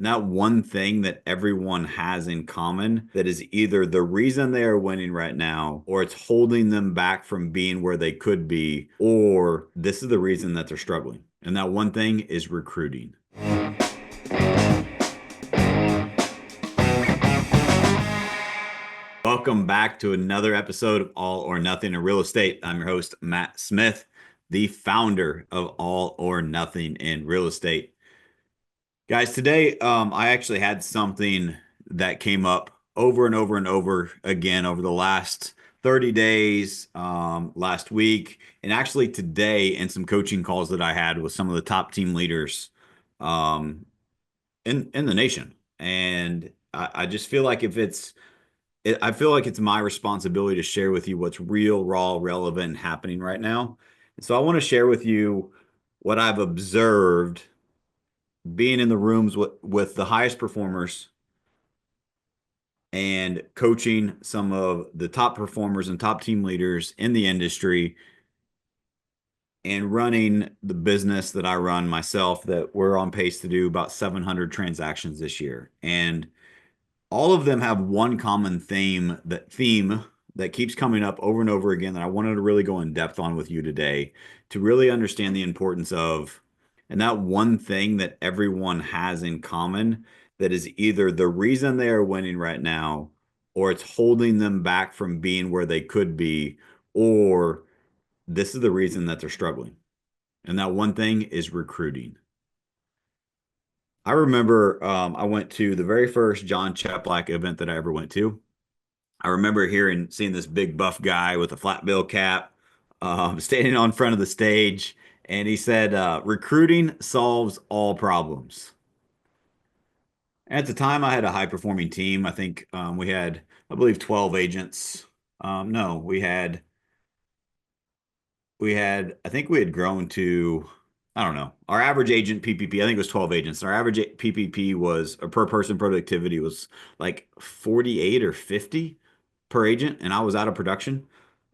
And that one thing that everyone has in common that is either the reason they are winning right now, or it's holding them back from being where they could be, or this is the reason that they're struggling. And that one thing is recruiting. Welcome back to another episode of All or Nothing in Real Estate. I'm your host, Matt Smith, the founder of All or Nothing in Real Estate. Guys, today I actually had something that came up over and over and over again over the last 30 days, last week, and actually today in some coaching calls that I had with some of the top team leaders um, in the nation. And I just feel like I feel like it's my responsibility to share with you what's real, raw, relevant, and happening right now. And so I want to share with you what I've observed being in the rooms with the highest performers and coaching some of the top performers and top team leaders in the industry and running the business that I run myself, that we're on pace to do about 700 transactions this year. And all of them have one common theme that keeps coming up over and over again that I wanted to really go in depth on with you today to really understand the importance of, and that one thing that everyone has in common that is either the reason they are winning right now, or it's holding them back from being where they could be, or this is the reason that they're struggling. And that one thing is recruiting. I remember I went to the very first John Cheplack event that I ever went to. I remember seeing this big buff guy with a flat bill cap standing on front of the stage, and he said, "Recruiting solves all problems." And at the time, I had a high performing team. I think we had, I believe, 12 agents. No, I think we had grown to, I don't know, our average agent PPP, I think it was 12 agents. Our average PPP was, or per person productivity was like 48 or 50 per agent, and I was out of production.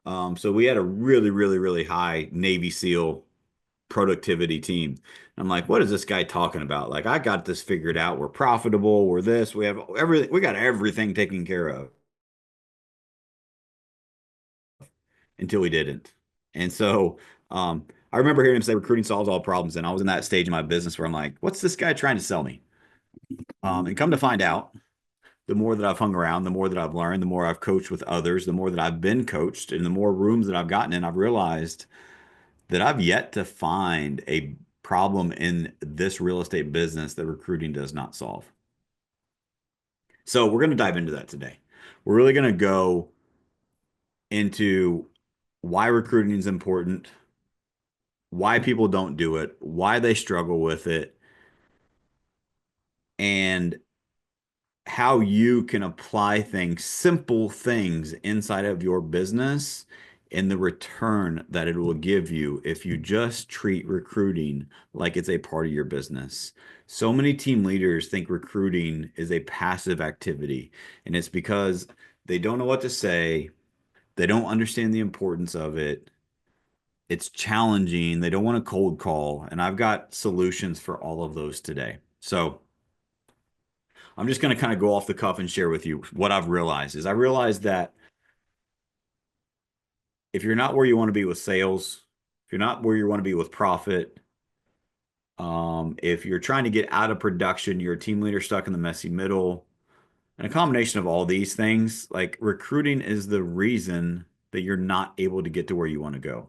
So we had a really, really, really high Navy SEAL productivity team. I'm like, what is this guy talking about? Like, I got this figured out. We're profitable. We're this. We have everything. We got everything taken care of until we didn't. And so, I remember hearing him say recruiting solves all problems. And I was in that stage of my business where I'm like, what's this guy trying to sell me? And come to find out, the more that I've hung around, the more that I've learned, the more I've coached with others, the more that I've been coached, and the more rooms that I've gotten in, I've realized that I've yet to find a problem in this real estate business that recruiting does not solve. So we're going to dive into that today. We're really going to go into why recruiting is important, why people don't do it, why they struggle with it, and how you can apply things, simple things inside of your business, and the return that it will give you if you just treat recruiting like it's a part of your business. So many team leaders think recruiting is a passive activity, and it's because they don't know what to say, they don't understand the importance of it. It's challenging. They don't want to cold call. And I've got solutions for all of those today. So I'm just going to kind of go off the cuff and share with you what I've realized is I realized that if you're not where you want to be with sales, if you're not where you want to be with profit, if you're trying to get out of production, you're a team leader stuck in the messy middle, and a combination of all these things, like recruiting is the reason that you're not able to get to where you want to go.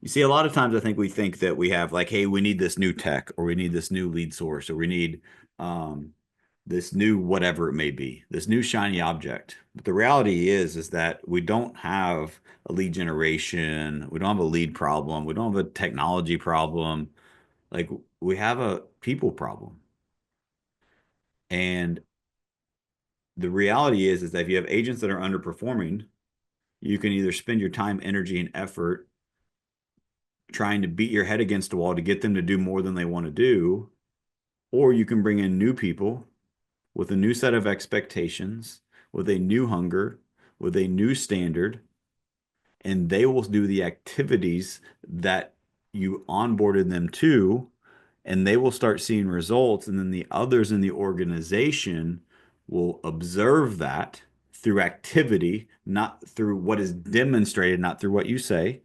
You see, a lot of times I think we think that we have like, hey, we need this new tech, or we need this new lead source, or we need um, this new whatever it may be, this new shiny object. But the reality is that we don't have a lead generation, we don't have a lead problem, we don't have a technology problem. Like we have a people problem. And the reality is that if you have agents that are underperforming, you can either spend your time, energy, and effort trying to beat your head against a wall to get them to do more than they want to do, or you can bring in new people with a new set of expectations, with a new hunger, with a new standard, and they will do the activities that you onboarded them to, and they will start seeing results. And then the others in the organization will observe that through activity, not through what is demonstrated, not through what you say.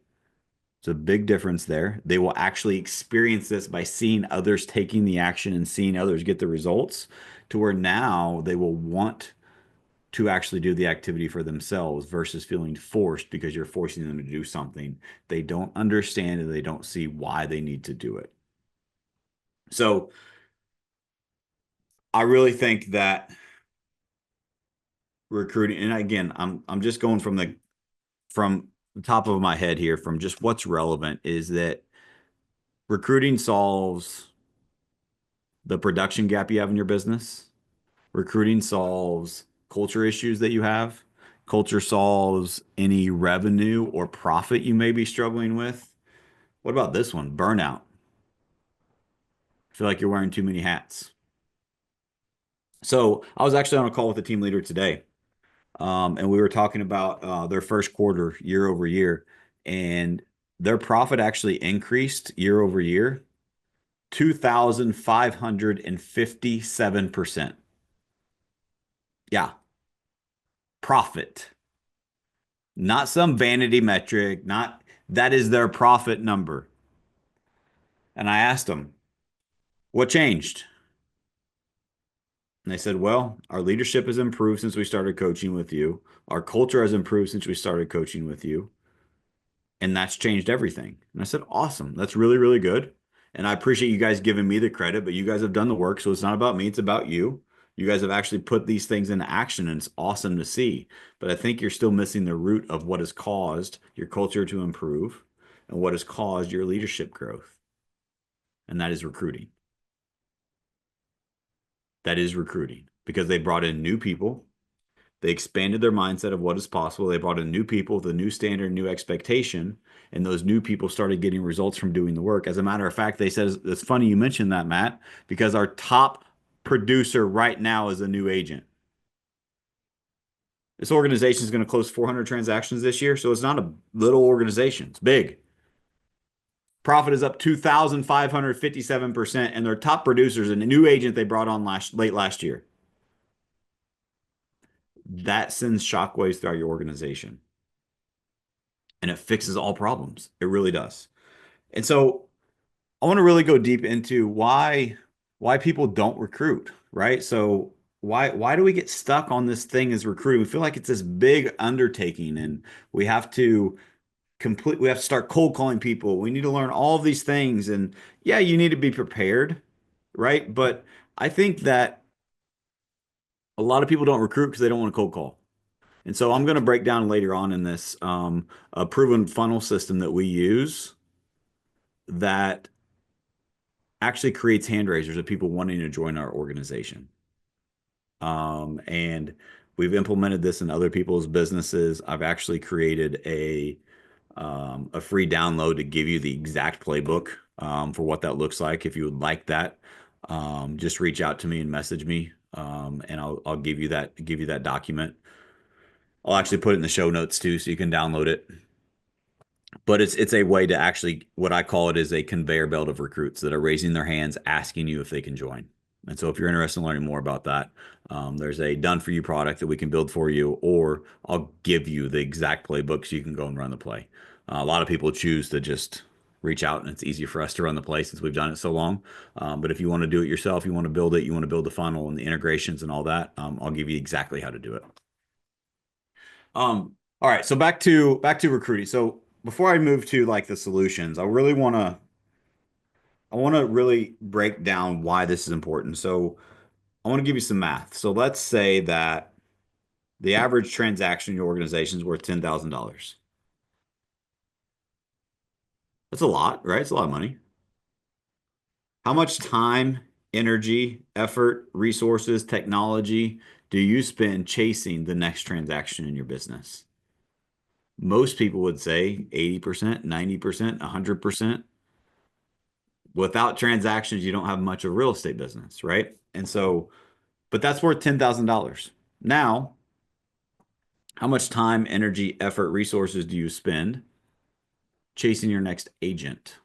It's a big difference there. They will actually experience this by seeing others taking the action and seeing others get the results, to where now they will want to actually do the activity for themselves versus feeling forced because you're forcing them to do something they don't understand and they don't see why they need to do it. So I really think that recruiting, and again, I'm just going from the top of my head here, from just what's relevant, is that recruiting solves the production gap you have in your business. Recruiting solves culture issues that you have. Culture solves any revenue or profit you may be struggling with. What about this one? Burnout. I feel like you're wearing too many hats. So I was actually on a call with a team leader today, and we were talking about their first quarter year over year, and their profit actually increased year over year 2,557%. Yeah, profit, not some vanity metric, not that is their profit number. And I asked them, what changed? And they said, well, our leadership has improved since we started coaching with you. Our culture has improved since we started coaching with you. And that's changed everything. And I said, awesome. That's really, really good. And I appreciate you guys giving me the credit, but you guys have done the work. So it's not about me, it's about you. You guys have actually put these things into action, and it's awesome to see. But I think you're still missing the root of what has caused your culture to improve and what has caused your leadership growth. And that is recruiting. That is recruiting, because they brought in new people. They expanded their mindset of what is possible. They brought in new people with a new standard, new expectation, and those new people started getting results from doing the work. As a matter of fact, they said, it's funny you mentioned that, Matt, because our top producer right now is a new agent. This organization is going to close 400 transactions this year, so it's not a little organization. It's big. Profit is up 2,557%, and their top producers and a new agent they brought on late last year. That sends shockwaves throughout your organization, and it fixes all problems. It really does. And so I want to really go deep into why people don't recruit, right? So why do we get stuck on this thing as recruiting? We feel like it's this big undertaking, and we have to we have to start cold calling people. We need to learn all of these things, and yeah, you need to be prepared, right? But I think that a lot of people don't recruit because they don't want to cold call. And so I'm going to break down later on in this a proven funnel system that we use that actually creates hand raisers of people wanting to join our organization. And we've implemented this in other people's businesses. I've actually created a free download to give you the exact playbook for what that looks like. If you would like that, just reach out to me and message me, and I'll give you that document. I'll actually put it in the show notes too, so you can download it. But it's a way to actually, what I call it is a conveyor belt of recruits that are raising their hands, asking you if they can join. And so if you're interested in learning more about that, there's a done for you product that we can build for you, or I'll give you the exact playbook so you can go and run the play. A lot of people choose to just reach out, and it's easy for us to run the play since we've done it so long. But if you want to do it yourself, you want to build it, you want to build the funnel and the integrations and all that, I'll give you exactly how to do it. All right, so back to recruiting. So before I move to like the solutions, I want to really break down why this is important. So I want to give you some math. So let's say that the average transaction in your organization is worth $10,000. That's a lot, right? It's a lot of money. How much time, energy, effort, resources, technology do you spend chasing the next transaction in your business? Most people would say 80%, 90%, 100%. Without transactions, you don't have much of a real estate business, right? And so, but that's worth $10,000. Now, how much time, energy, effort, resources do you spend chasing your next agent?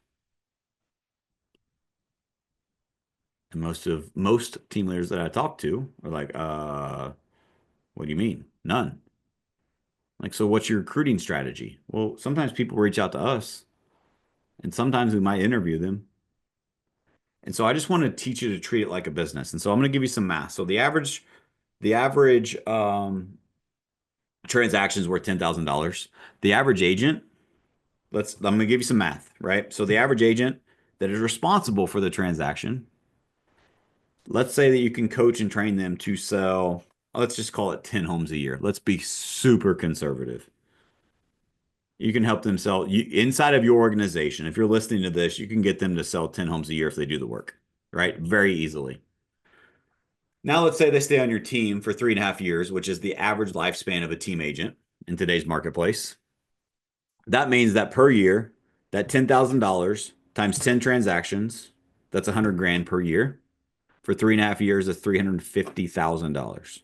And most team leaders that I talk to are like, what do you mean? None. Like, so what's your recruiting strategy? Well, sometimes people reach out to us and sometimes we might interview them. And so I just want to teach you to treat it like a business. And so I'm going to give you some math. So the average transaction is worth $10,000. The average agent, I'm going to give you some math, right? So the average agent that is responsible for the transaction, let's say that you can coach and train them to sell, let's just call it 10 homes a year. Let's be super conservative. You can help them sell inside of your organization. If you're listening to this, you can get them to sell 10 homes a year if they do the work, right? Very easily. Now, let's say they stay on your team for 3.5 years, which is the average lifespan of a team agent in today's marketplace. That means that per year, that $10,000 times 10 transactions, that's 100 grand per year. For 3.5 years, that's $350,000.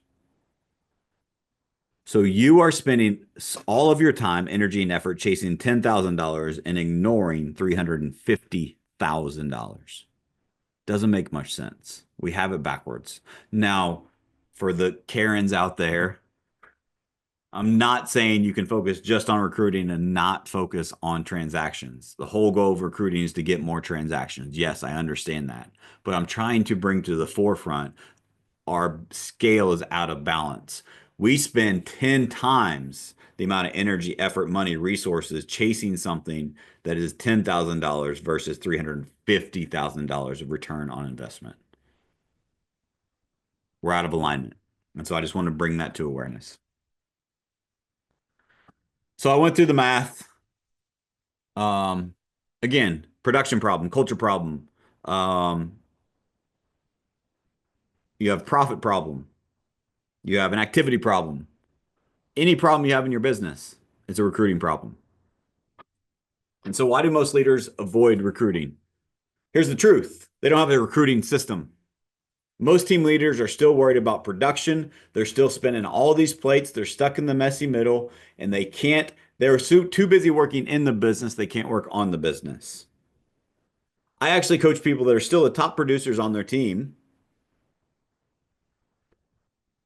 So you are spending all of your time, energy, and effort chasing $10,000 and ignoring $350,000. Doesn't make much sense. We have it backwards. Now, for the Karens out there, I'm not saying you can focus just on recruiting and not focus on transactions. The whole goal of recruiting is to get more transactions. Yes, I understand that. But I'm trying to bring to the forefront our scale is out of balance. We spend 10 times the amount of energy, effort, money, resources chasing something that is $10,000 versus $350,000 of return on investment. We're out of alignment. And so I just want to bring that to awareness. So I went through the math. Um, Again, production problem, culture problem. Um, you have profit problem. You have an activity problem. Any problem you have in your business, it's a recruiting problem. And so why do most leaders avoid recruiting? Here's the truth. They don't have a recruiting system. Most team leaders are still worried about production. They're still spinning all these plates. They're stuck in the messy middle and they're too busy working in the business. They can't work on the business. I actually coach people that are still the top producers on their team.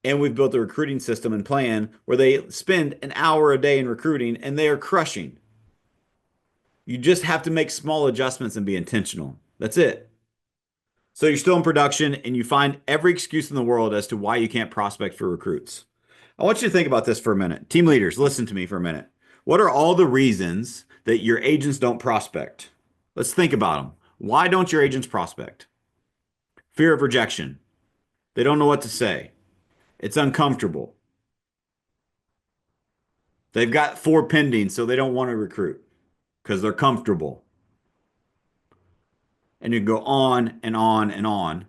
And we've built a recruiting system and plan where they spend an hour a day in recruiting and they are crushing. You just have to make small adjustments and be intentional. That's it. So you're still in production and you find every excuse in the world as to why you can't prospect for recruits. I want you to think about this for a minute. Team leaders, listen to me for a minute. What are all the reasons that your agents don't prospect? Let's think about them. Why don't your agents prospect? Fear of rejection. They don't know what to say. It's uncomfortable. They've got 4 pending, so they don't want to recruit because they're comfortable. And you go on and on and on.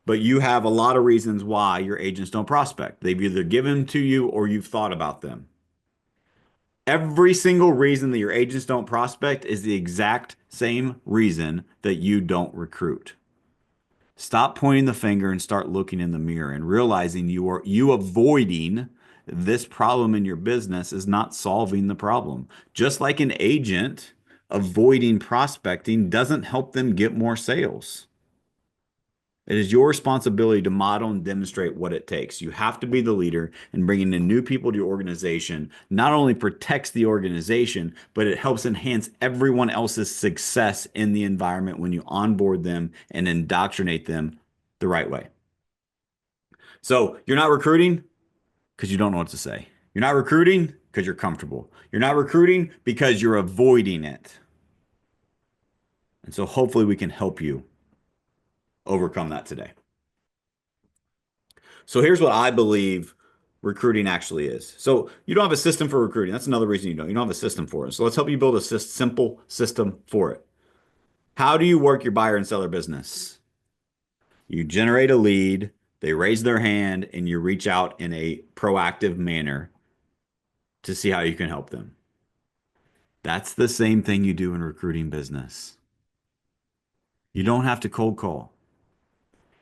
But you have a lot of reasons why your agents don't prospect. They've either given to you or you've thought about them. Every single reason that your agents don't prospect is the exact same reason that you don't recruit. Stop pointing the finger and start looking in the mirror and realizing you avoiding this problem in your business is not solving the problem. Just like an agent avoiding prospecting doesn't help them get more sales. It is your responsibility to model and demonstrate what it takes. You have to be the leader, and bringing in new people to your organization not only protects the organization, but it helps enhance everyone else's success in the environment when you onboard them and indoctrinate them the right way. So you're not recruiting because you don't know what to say. You're not recruiting because you're comfortable. You're not recruiting because you're avoiding it. And so hopefully we can help you overcome that today. So here's what I believe recruiting actually is. So you don't have a system for recruiting. That's another reason you don't. You don't have a system for it. So let's help you build a simple system for it. How do you work your buyer and seller business? You generate a lead, they raise their hand, and you reach out in a proactive manner to see how you can help them. That's the same thing you do in recruiting business. You don't have to cold call.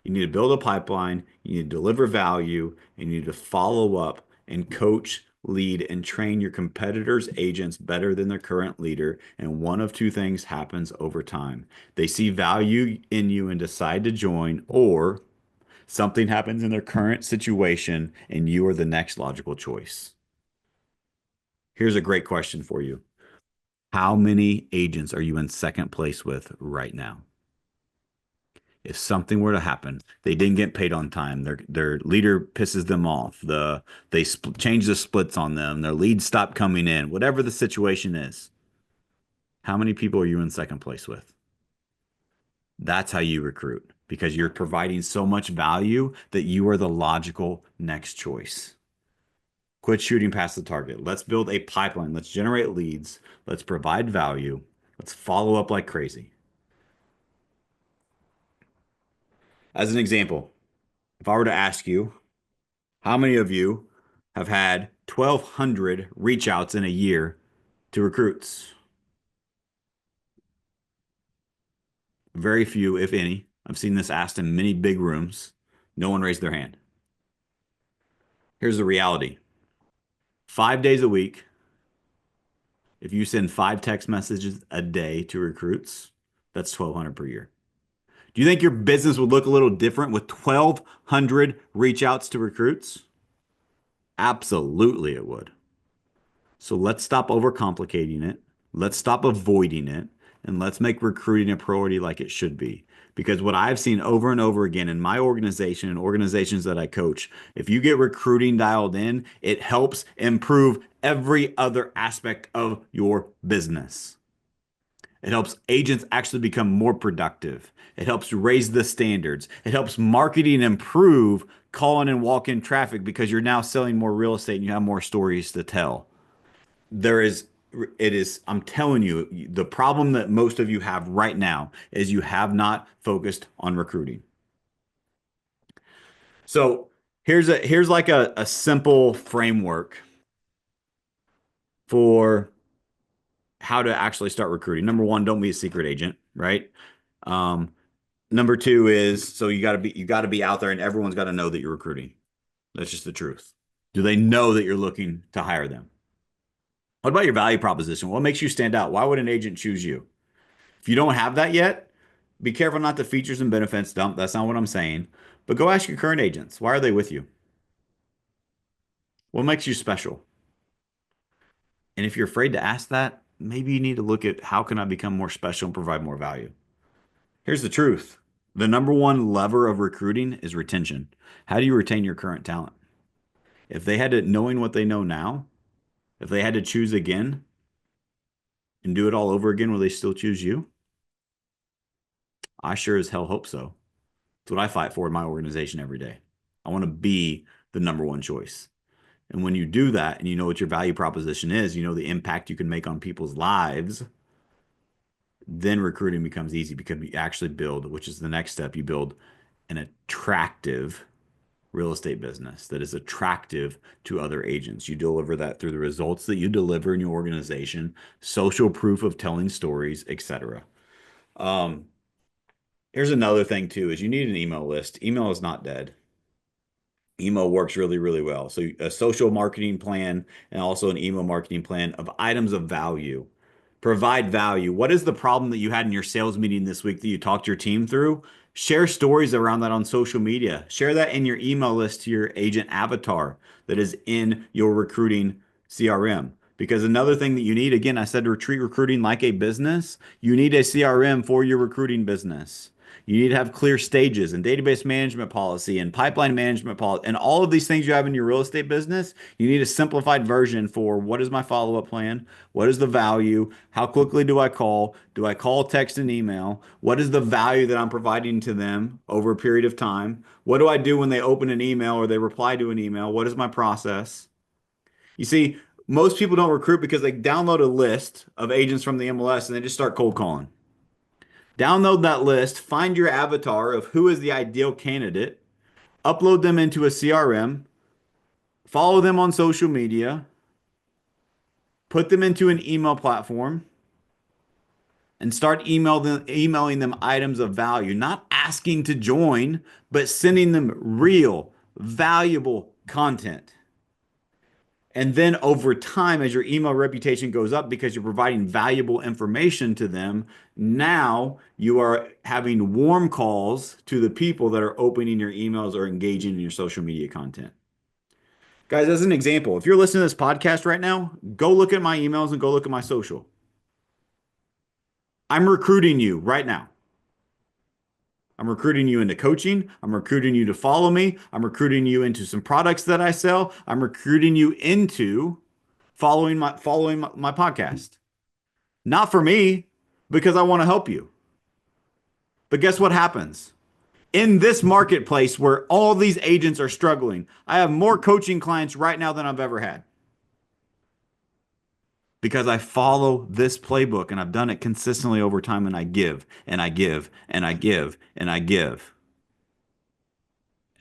You need to build a pipeline, you need to deliver value, and you need to follow up and coach lead, and train your competitors' agents better than their current leader. And one of two things happens over time. They see value in you and decide to join, or something happens in their current situation and you are the next logical choice. Here's a great question for you. How many agents are you in second place with right now? If something were to happen, they didn't get paid on time, their leader pisses them off, they change the splits on them, their leads stop coming in, whatever the situation is, how many people are you in second place with? That's how you recruit because you're providing so much value that you are the logical next choice. Quit shooting past the target. Let's build a pipeline. Let's generate leads. Let's provide value. Let's follow up like crazy. As an example, if I were to ask you, how many of you have had 1,200 reach outs in a year to recruits? Very few, if any. I've seen this asked in many big rooms. No one raised their hand. Here's the reality. 5 days a week, if you send 5 text messages a day to recruits, that's 1,200 per year. Do you think your business would look a little different with 1,200 reach outs to recruits? Absolutely, it would. So let's stop overcomplicating it. Let's stop avoiding it. And let's make recruiting a priority like it should be. Because what I've seen over and over again in my organization and organizations that I coach, if you get recruiting dialed in, it helps improve every other aspect of your business. It helps agents actually become more productive. It helps raise the standards. It helps marketing improve call in and walk in traffic because you're now selling more real estate and you have more stories to tell. There is, it is, I'm telling you, the problem that most of you have right now is you have not focused on recruiting. So here's like a simple framework for how to actually start recruiting. Number one, don't be a secret agent, right? Um, Number two is so you got to be out there and everyone's got to know that you're recruiting. That's just the truth. Do they know that you're looking to hire them? What about your value proposition? What makes you stand out? Why would an agent choose you? If you don't have that yet, be careful not to features and benefits dump. That's not what I'm saying. But go ask your current agents. Why are they with you? What makes you special? And if you're afraid to ask that, maybe you need to look at how can I become more special and provide more value. Here's the truth. The number one lever of recruiting is retention. How do you retain your current talent? If they had to, knowing what they know now, if they had to choose again and do it all over again, will they still choose you? I sure as hell hope so. It's what I fight for in my organization every day. I want to be the number one choice. And when you do that and you know what your value proposition is, you know the impact you can make on people's lives, then recruiting becomes easy because you actually build, which is the next step, you build an attractive real estate business that is attractive to other agents. You deliver that through the results that you deliver in your organization, social proof of telling stories, etc. Um, Here's another thing too, is you need an email list. Email is not dead. Email works really, really well. So a social marketing plan and also an email marketing plan of items of value. Provide value. What is the problem that you had in your sales meeting this week that you talked your team through? Share stories around that on social media. Share that in your email list to your agent avatar that is in your recruiting CRM. Because another thing that you need, again, I said to treat recruiting like a business. You need a CRM for your recruiting business. You need to have clear stages and database management policy and pipeline management policy and all of these things you have in your real estate business. You need a simplified version for what is my follow-up plan? What is the value? How quickly do I call? Do I call, text, and email? What is the value that I'm providing to them over a period of time? What do I do when they open an email or they reply to an email? What is my process? You see, most people don't recruit because they download a list of agents from the MLS and they just start cold calling. Download that list, find your avatar of who is the ideal candidate, upload them into a CRM, follow them on social media, put them into an email platform, and start emailing them items of value, not asking to join, but sending them real, valuable content. And then over time, as your email reputation goes up because you're providing valuable information to them, now you are having warm calls to the people that are opening your emails or engaging in your social media content. Guys, as an example, if you're listening to this podcast right now, go look at my emails and go look at my social. I'm recruiting you right now. I'm recruiting you into coaching. I'm recruiting you to follow me. I'm recruiting you into some products that I sell. I'm recruiting you into following my podcast. Not for me, because I want to help you. But guess what happens? In this marketplace where all these agents are struggling, I have more coaching clients right now than I've ever had because I follow this playbook and I've done it consistently over time and I give and I give and I give and I give.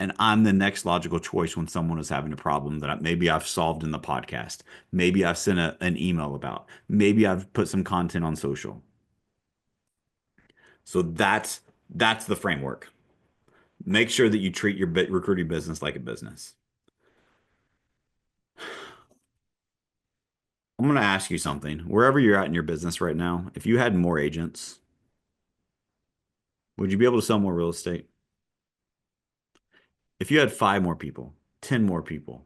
And I'm the next logical choice when someone is having a problem that maybe I've solved in the podcast. Maybe I've sent an email about. Maybe I've put some content on social. So that's the framework. Make sure that you treat your recruiting business like a business. I'm going to ask you something. Wherever you're at in your business right now, if you had more agents, would you be able to sell more real estate? If you had five more people, 10 more people,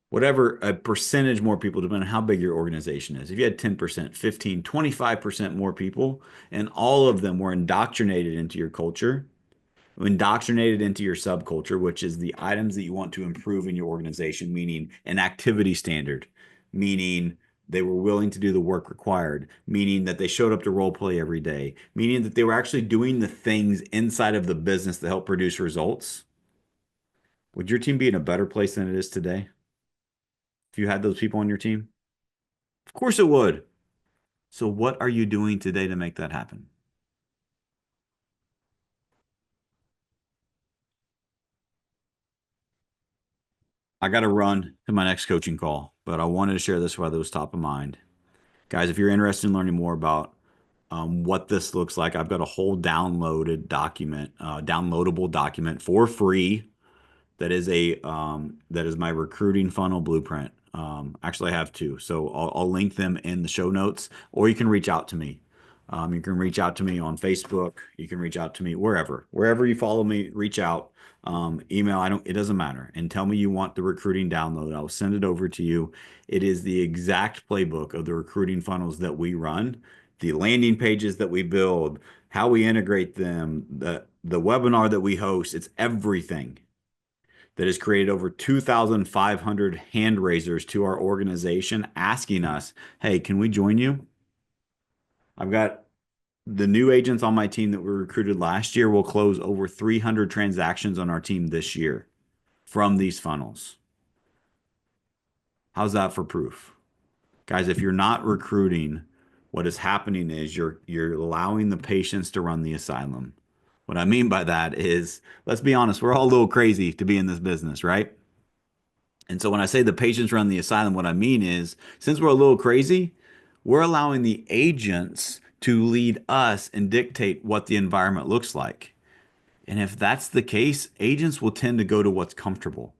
whatever a percentage more people, depending on how big your organization is. If you had 10%, 15, 25% more people, and all of them were indoctrinated into your culture, indoctrinated into your subculture, which is the items that you want to improve in your organization, meaning an activity standard, meaning they were willing to do the work required, meaning that they showed up to role play every day, meaning that they were actually doing the things inside of the business that help produce results. Would your team be in a better place than it is today if you had those people on your team? Of course it would. So what are you doing today to make that happen? I got to run to my next coaching call, but I wanted to share this while it was top of mind. Guys, if you're interested in learning more about what this looks like, I've got a whole downloadable document for free that is my recruiting funnel blueprint. Actually, I have two, so I'll link them in the show notes, or you can reach out to me. You can reach out to me on Facebook. You can reach out to me wherever you follow me. Reach out, email. I don't. It doesn't matter. And tell me you want the recruiting download. I'll send it over to you. It is the exact playbook of the recruiting funnels that we run, the landing pages that we build, how we integrate them, the webinar that we host. It's everything that has created over 2,500 hand raisers to our organization asking us, hey, can we join you? I've got the new agents on my team that were recruited last year will close over 300 transactions on our team this year from these funnels. How's that for proof? Guys, if you're not recruiting, what is happening is you're allowing the patients to run the asylum. What I mean by that is, let's be honest, we're all a little crazy to be in this business, right? And so when I say the patients run the asylum, what I mean is since we're a little crazy, we're allowing the agents to lead us and dictate what the environment looks like. And if that's the case, agents will tend to go to what's comfortable.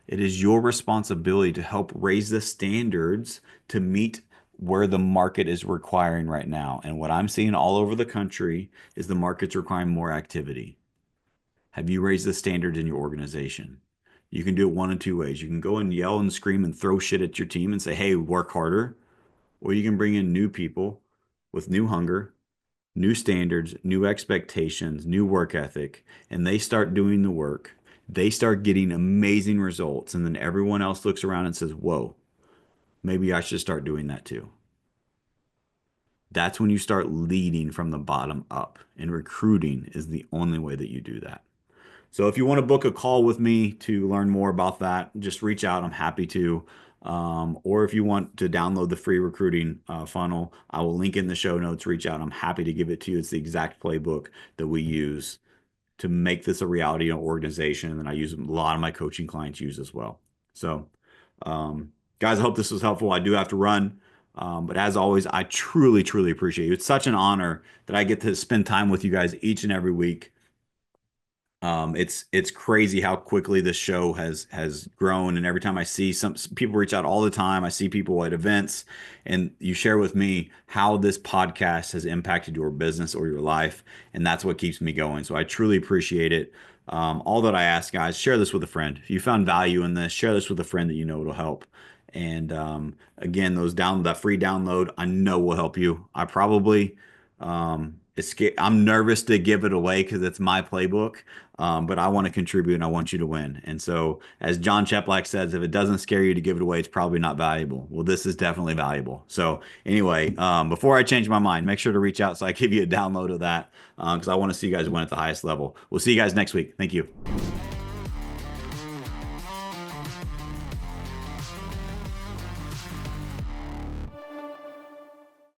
It is your responsibility to help raise the standards to meet where the market is requiring right now. And what I'm seeing all over the country is the market's requiring more activity. Have you raised the standards in your organization? You can do it one of two ways. You can go and yell and scream and throw shit at your team and say, hey, work harder. Or you can bring in new people with new hunger, new standards, new expectations, new work ethic, and they start doing the work. They start getting amazing results. And then everyone else looks around and says, whoa, maybe I should start doing that too. That's when you start leading from the bottom up. And recruiting is the only way that you do that. So if you want to book a call with me to learn more about that, just reach out. I'm happy to. Or if you want to download the free recruiting funnel, I will link in the show notes. Reach out. I'm happy to give it to you. It's the exact playbook that we use to make this a reality in our organization, and I use a lot of my coaching clients use as well. So, guys, I hope this was helpful. I do have to run. But as always, I truly, truly appreciate you. It's such an honor that I get to spend time with you guys each and every week. It's crazy how quickly the show has grown, and every time I see some people reach out all the time, I see people at events, and you share with me how this podcast has impacted your business or your life, and that's what keeps me going. So I truly appreciate it. All that I ask, guys, share this with a friend. If you found value in this, share this with a friend that you know it'll help. And again, that free download, I know will help you. I probably I'm nervous to give it away because it's my playbook. But I want to contribute and I want you to win. And so, as John Cheplack says, if it doesn't scare you to give it away, it's probably not valuable. Well, this is definitely valuable. So, anyway, before I change my mind, make sure to reach out so I give you a download of that because I want to see you guys win at the highest level. We'll see you guys next week. Thank you.